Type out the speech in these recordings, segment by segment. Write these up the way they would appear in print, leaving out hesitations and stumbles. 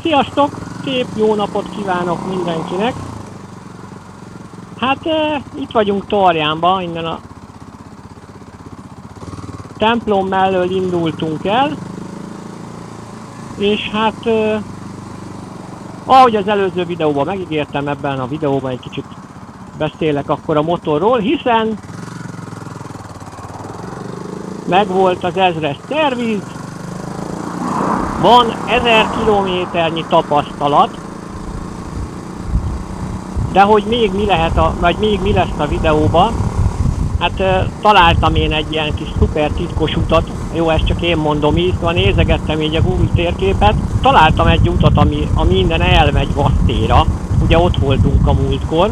Sziasztok! Szép jó napot kívánok mindenkinek! Hát itt vagyunk Tarjánban, innen a templom mellől indultunk el, és hát ahogy az előző videóban megígértem, ebben a videóban egy kicsit beszélek akkor a motorról, hiszen megvolt az 1000-es szerviz, van 1000 kilométernyi tapasztalat, de hogy még mi lehet vagy még mi lesz a videóban, hát találtam én egy ilyen kis szuper titkos utat, jó, ezt csak én mondom így, szóval nézegettem így a Google térképet, találtam egy utat, ami innen elmegy Vasztéra, ugye ott voltunk a múltkor.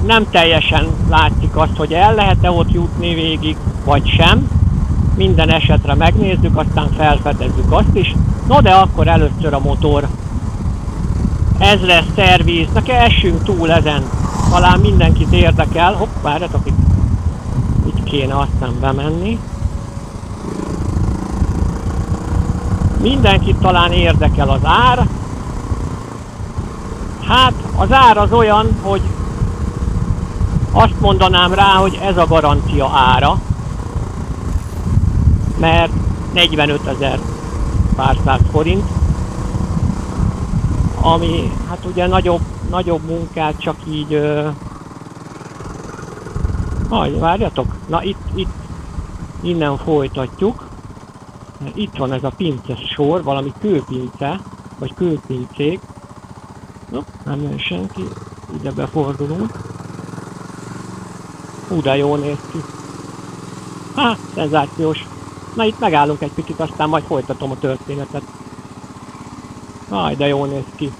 Nem teljesen látszik azt, hogy el lehet-e ott jutni végig, vagy sem. Minden esetre megnézzük, aztán felfedezzük azt is. No de akkor először a motor. 1000-es szerviz, essünk túl ezen. Talán mindenkit érdekel. Hopp, várjatok, itt kéne aztán bemenni. Mindenkit talán érdekel az ár. Hát az ár az olyan, hogy azt mondanám rá, hogy ez a garancia ára, mert 45 000 pár száz forint, ami hát ugye nagyobb munkát csak így várjatok, na itt innen folytatjuk. Itt van ez a pince sor, valami kőpince, vagy kőpincék. No, nem jön senki, ide befordulunk. De jól néz ki. Szenzációs. Na itt megállunk egy picit, aztán majd folytatom a történetet. De jól néz ki.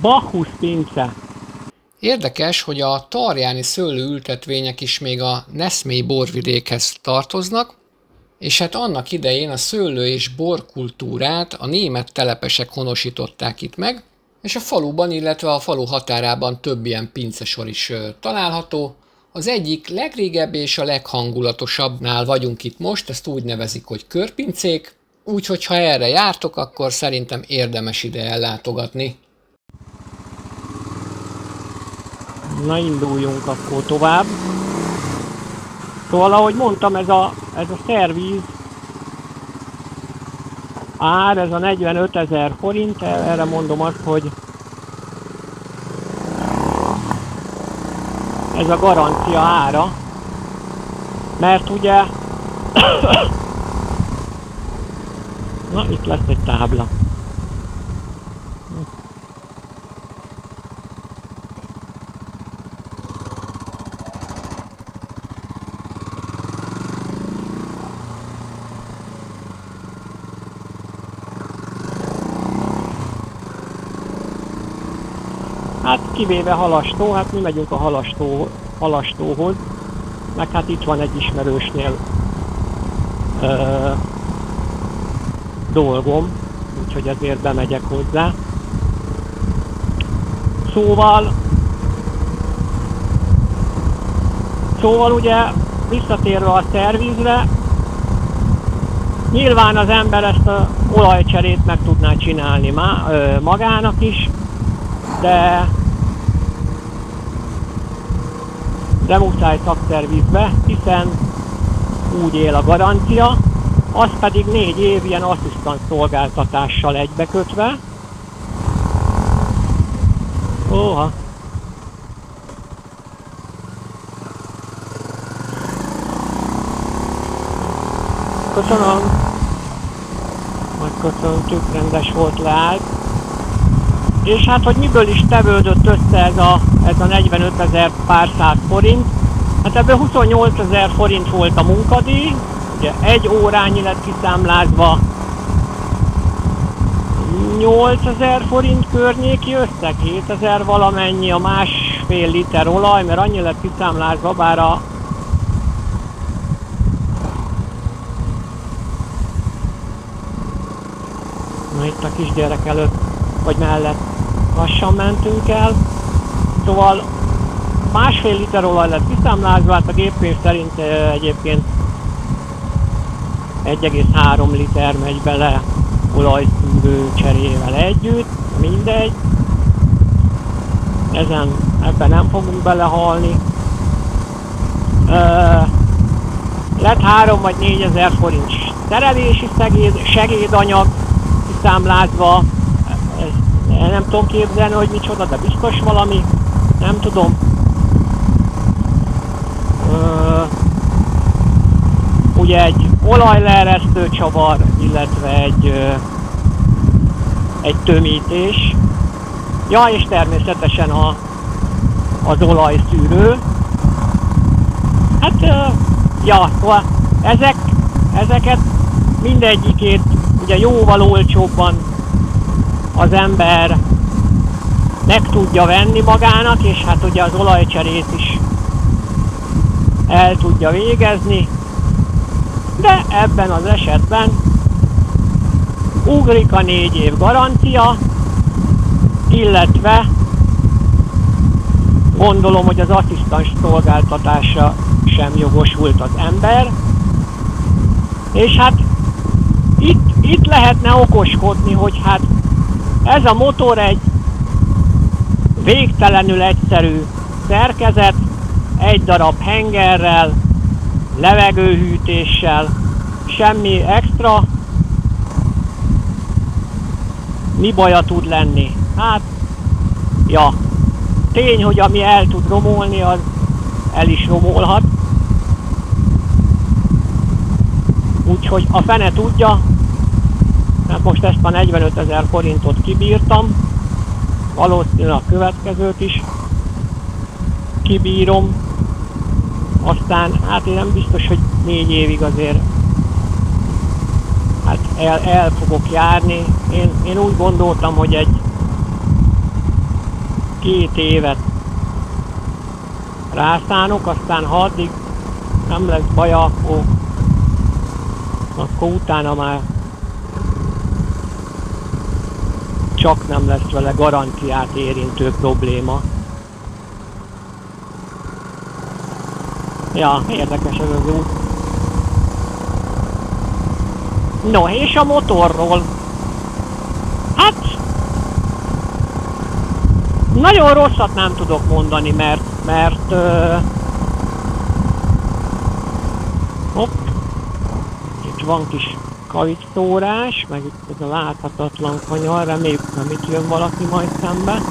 Bacchus pince. Érdekes, hogy a tarjáni szőlőültetvények is még a Neszmélyi borvidékhez tartoznak, és hát annak idején a szőlő- és borkultúrát a német telepesek honosították itt meg, és a faluban, illetve a falu határában több ilyen pincesor is található. Az egyik legrégebb és a leghangulatosabbnál vagyunk itt most, ezt úgy nevezik, hogy körpincék, úgyhogy ha erre jártok, akkor szerintem érdemes ide ellátogatni. Na induljunk akkor tovább. Szóval ahogy mondtam, ez a szerviz ár, ez a 45 000 forint, erre mondom azt, hogy ez a garancia ára, mert ugye na itt lesz egy tábla. Hát kivéve Halastó, hát mi megyünk a Halastóhoz, meg hát itt van egy ismerősnél dolgom, úgyhogy ezért bemegyek hozzá. Szóval ugye visszatérve a szervizre, nyilván az ember ezt az olajcserét meg tudná csinálni magának is, de muszáj szakszervizbe, hiszen úgy él a garancia, az pedig 4 év ilyen asszisztans szolgáltatással egybekötve. Óha! Köszönöm! Megköszöntük, rendes volt, leállt. És hát, hogy miből is tevődött össze ez a 45 000 pár száz forint. Hát ebből 28 000 forint volt a munkadíj, ugye 1 órányi lett kiszámlázva, 8000 forint környéki összeg, 7000 valamennyi a 1,5 liter olaj, mert annyi lett kiszámlázva, bár na itt a kisgyerek előtt, vagy mellett lassan mentünk el. Szóval 1,5 liter olaj lett kiszámlázva, hát a géppénz szerint egyébként 1,3 liter megy bele olajszűrő cserével együtt, mindegy. Ebben nem fogunk belehalni. Lett 3 vagy 4 ezer forint szerelési segédanyag kiszámlázva. Nem tudom képzelni, hogy micsoda, de biztos valami, nem tudom. Ugye egy olajleeresztő csavar, illetve egy tömítés. Ja, és természetesen az olajszűrő. Hát, ja, szóval ezeket mindegyikét ugye jóval olcsóbban az ember meg tudja venni magának, és hát ugye az olajcserét is el tudja végezni, de ebben az esetben ugrik a 4 év garancia, illetve gondolom, hogy az asszisztens szolgáltatásra sem jogosult az ember, és hát itt lehetne okoskodni, hogy hát ez a motor egy végtelenül egyszerű szerkezet, egy darab hengerrel, levegőhűtéssel, semmi extra. Mi baja tud lenni? Hát, ja, tény, hogy ami el tud romolni, az el is romolhat. Úgyhogy a fene tudja, mert most ezt a 45 000 forintot kibírtam, valószínűleg a következőt is kibírom. Aztán, hát én nem biztos, hogy 4 évig azért hát el fogok járni. Én úgy gondoltam, hogy egy 2 évet rászánok, aztán ha addig nem lesz baja, akkor utána már csak nem lesz vele garanciát érintő probléma. Ja, érdekes ez az út. No, és a motorról. Hát nagyon rosszat nem tudok mondani, mert hopp, itt van kis kavicsszórás, meg itt ez a láthatatlan kanyar, reméljük nem itt jön valaki majd szembe.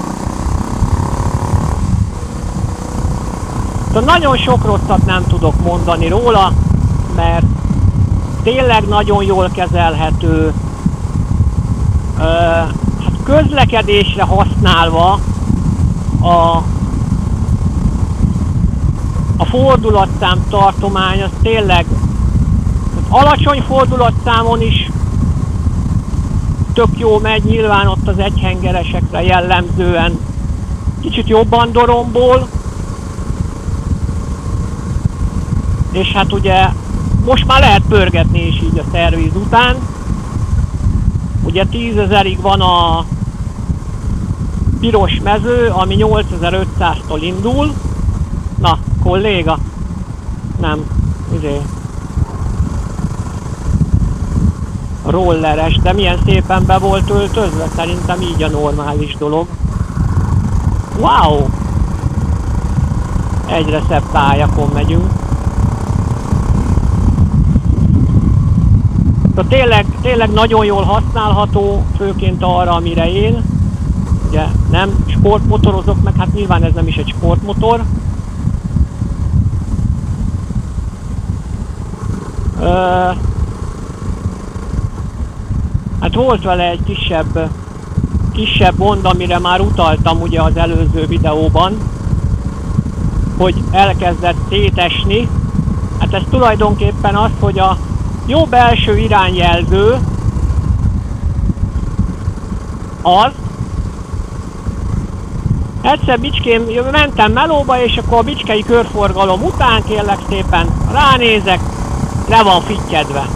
Szóval nagyon sok rosszat nem tudok mondani róla, mert tényleg nagyon jól kezelhető, hát közlekedésre használva a fordulatszám tartomány az tényleg alacsony fordulatszámon is tök jó megy, nyilván ott az egyhengeresekre jellemzően kicsit jobban dorombol, és hát ugye most már lehet pörgetni is így a szerviz után. Ugye 10 000-ig van a piros mező, ami 8500-tól indul. Na, kolléga? Nem, rolleres, de milyen szépen be volt öltözve, szerintem így a normális dolog. Wow! Egyre szebb tájakon megyünk. Tényleg nagyon jól használható, főként arra, amire én. Ugye nem sportmotorozok, meg hát nyilván ez nem is egy sportmotor. Hát volt vele egy kisebb gond, amire már utaltam ugye az előző videóban, hogy elkezdett szétesni. Hát ez tulajdonképpen az, hogy a jó belső irányjelző az. Egyszer Bicskén mentem melóba, és akkor a bicskei körforgalom után kérlek szépen ránézek, le van fittyedve.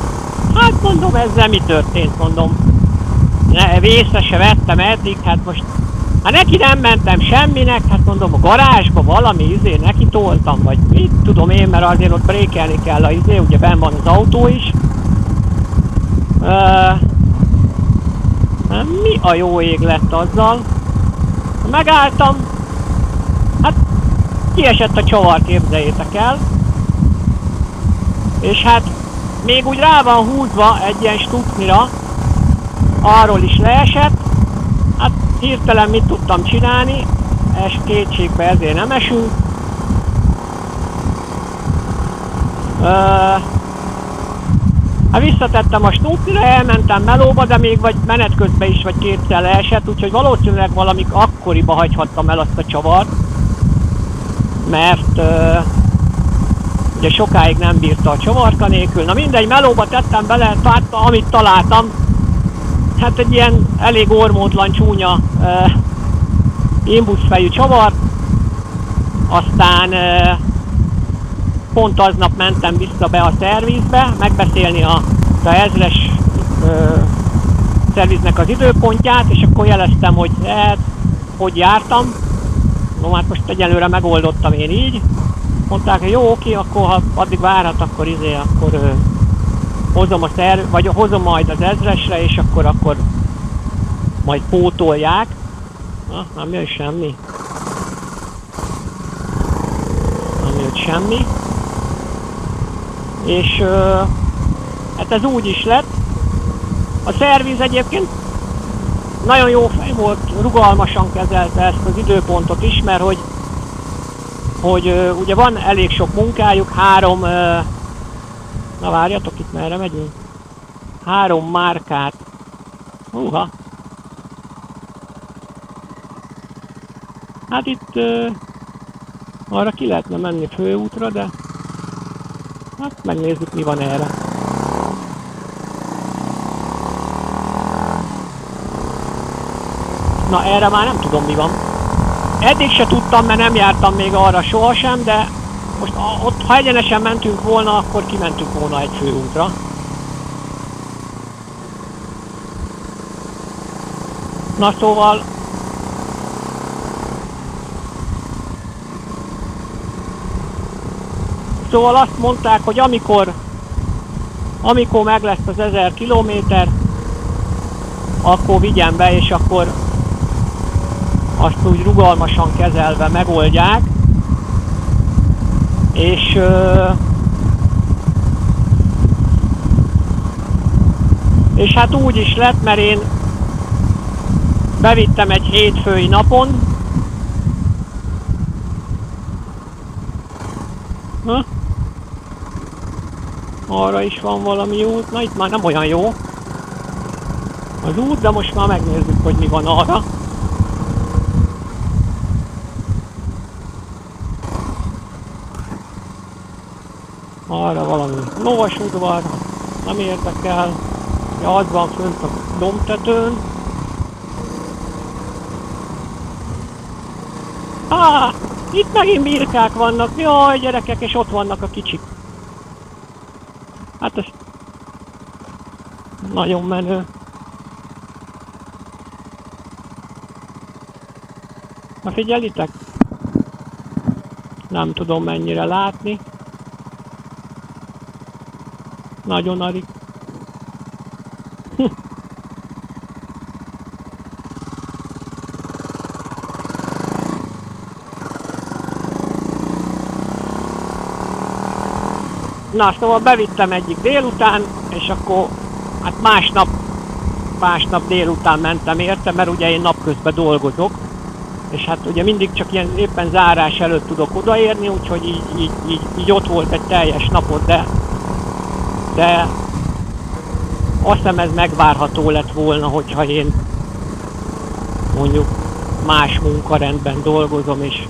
Hát mondom, ezzel mi történt, mondom. Vészre se vettem eddig, hát most hát neki nem mentem semminek, hát mondom a garázsba valami neki toltam, vagy mit tudom én, mert azért ott brékelni kell ugye benn van az autó is. Mi a jó ég lett azzal? Megálltam, hát kiesett a csavar, képzeljétek el. És hát még úgy rá van húzva egy ilyen stucnira, arról is leesett. Hát hirtelen mit tudtam csinálni, kétségbe ezért nem esünk. Hát visszatettem a stucnira, elmentem melóba, de még vagy menet közben is vagy kétszer leesett, úgyhogy valószínűleg valamik akkoriba hagyhattam el azt a csavart, mert ugye sokáig nem bírta a csavarka nélkül. Na mindegy, melóba tettem bele, amit találtam. Hát egy ilyen elég ormótlan, csúnya imbuszfejű csavar. Aztán pont aznap mentem vissza be a szervizbe, megbeszélni a ezres szerviznek az időpontját, és akkor jeleztem, hogy hogy jártam. No, hát most egyelőre megoldottam én így. Mondták, hogy jó, oké, akkor ha addig várhat, akkor akkor hozom vagy hozom majd az ezresre, és akkor majd pótolják. Na, nem jön semmi. Nem jött semmi. És hát ez úgy is lett. A szerviz egyébként nagyon jó fej volt, rugalmasan kezelte ezt az időpontot is, mert hogy ugye van elég sok munkájuk, na várjatok, itt merre megyünk? 3 márkát. Húha! Hát itt arra ki lehetne menni főútra, de hát megnézzük, mi van erre. Na erre már nem tudom, mi van. Eddig se tudtam, mert nem jártam még arra sohasem, de most ott, ha egyenesen mentünk volna, akkor kimentünk volna egy főútra. Na szóval azt mondták, hogy amikor meg lesz az 1000 kilométer, akkor vigyem be, és akkor azt úgy rugalmasan kezelve megoldják. És hát úgy is lett, mert én bevittem egy hétfői napon. Arra is van valami út. Na itt már nem olyan jó az út, de most már megnézzük, hogy mi van arra. Arra valami lovasudvar, nem érdekel. Ja, az van fönt a dombtetőn. Itt megint birkák vannak. Jaj, gyerekek, és ott vannak a kicsik. Hát ez nagyon menő. Na figyelitek? Nem tudom mennyire látni. Nagyon arig. Na, szóval bevittem egyik délután, és akkor hát másnap délután mentem érte, mert ugye én napközben dolgozok, és hát ugye mindig csak ilyen éppen zárás előtt tudok odaérni, úgyhogy így ott volt egy teljes napot, de azt hiszem ez megvárható lett volna, hogyha én mondjuk más munkarendben dolgozom, és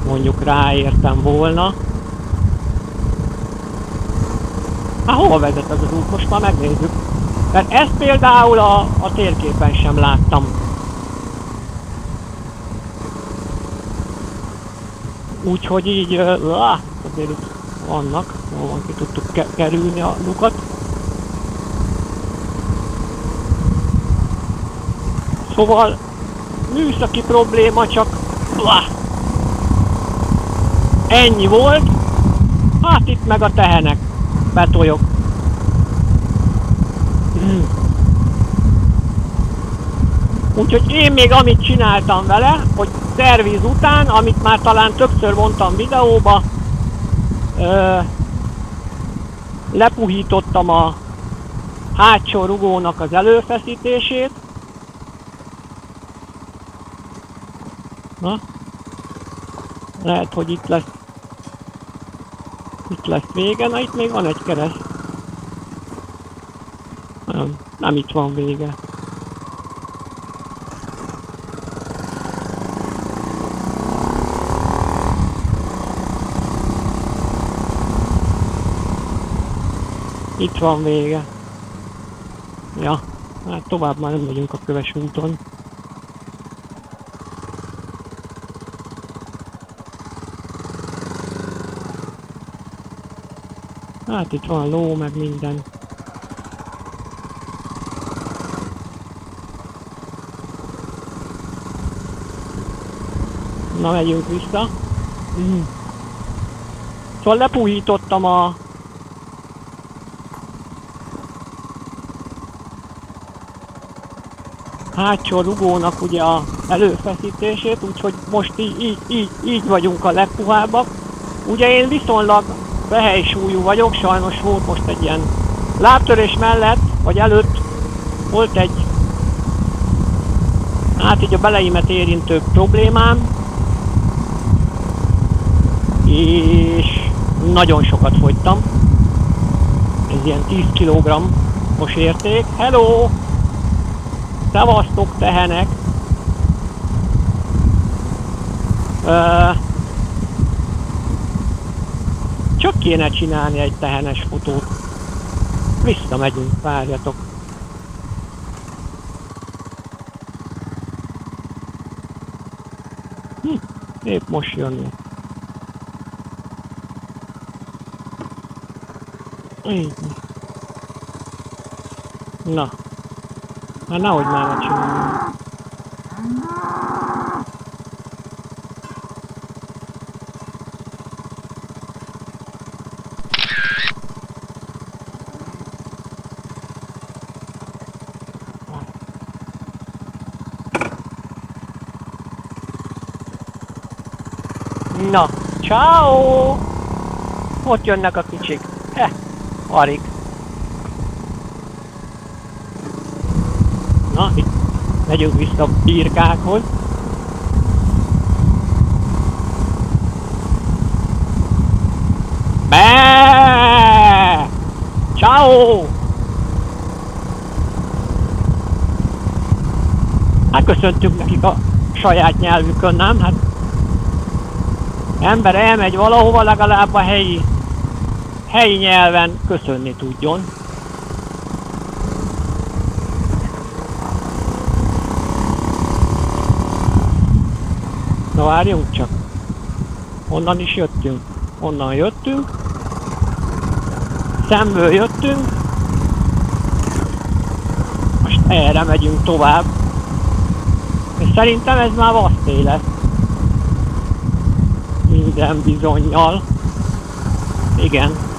mondjuk ráértem volna. Hát hova vezet az az út? Most már megnézzük. Mert ezt például a térképen sem láttam. Úgyhogy így, azért itt vannak, van, ki tudtuk kerülni a lukat. Szóval műszaki probléma, csak ennyi volt. Hát itt meg a tehenek. Betolyok. Úgyhogy én még amit csináltam vele, hogy szerviz után, amit már talán többször mondtam videóba, lepuhítottam a hátsó rugónak az előfeszítését. Na, lehet, hogy itt lesz vége, na itt még van egy kereszt. Nem itt van vége. Itt van vége. Ja, hát tovább már nem megyünk a köves úton. Hát itt van ló, meg minden. Na, megyünk vissza. Szóval lepuhítottam a hátsó rugónak ugye a előfeszítését, úgyhogy most így vagyunk a legpuhábbak. Ugye én viszonylag fehely-súlyú vagyok, sajnos volt most egy ilyen lábtörés mellett, vagy előtt volt egy, hát így a beleimet érintő problémám, és nagyon sokat fogytam. Ez ilyen 10 kg-os érték. Hello! Szevasztok, tehenek! Csak kéne csinálni egy tehenes fotót. Visszamegyünk, várjatok. Épp most jönni. Így. Na. Hát nehogy már ne csinálni. Na, ciao! Ott jönnek a kicsik. Arig. Na, itt megyünk vissza a birkákhoz. Be! Ciao! Hát köszöntünk nekik a saját nyelvükön, nem? Hát ember elmegy valahova, legalább a helyi nyelven köszönni tudjon. Na várjunk csak. Honnan is jöttünk? Onnan jöttünk. Szemből jöttünk. Most erre megyünk tovább. És szerintem ez már Vaszté lesz. Minden bizonnyal. Igen.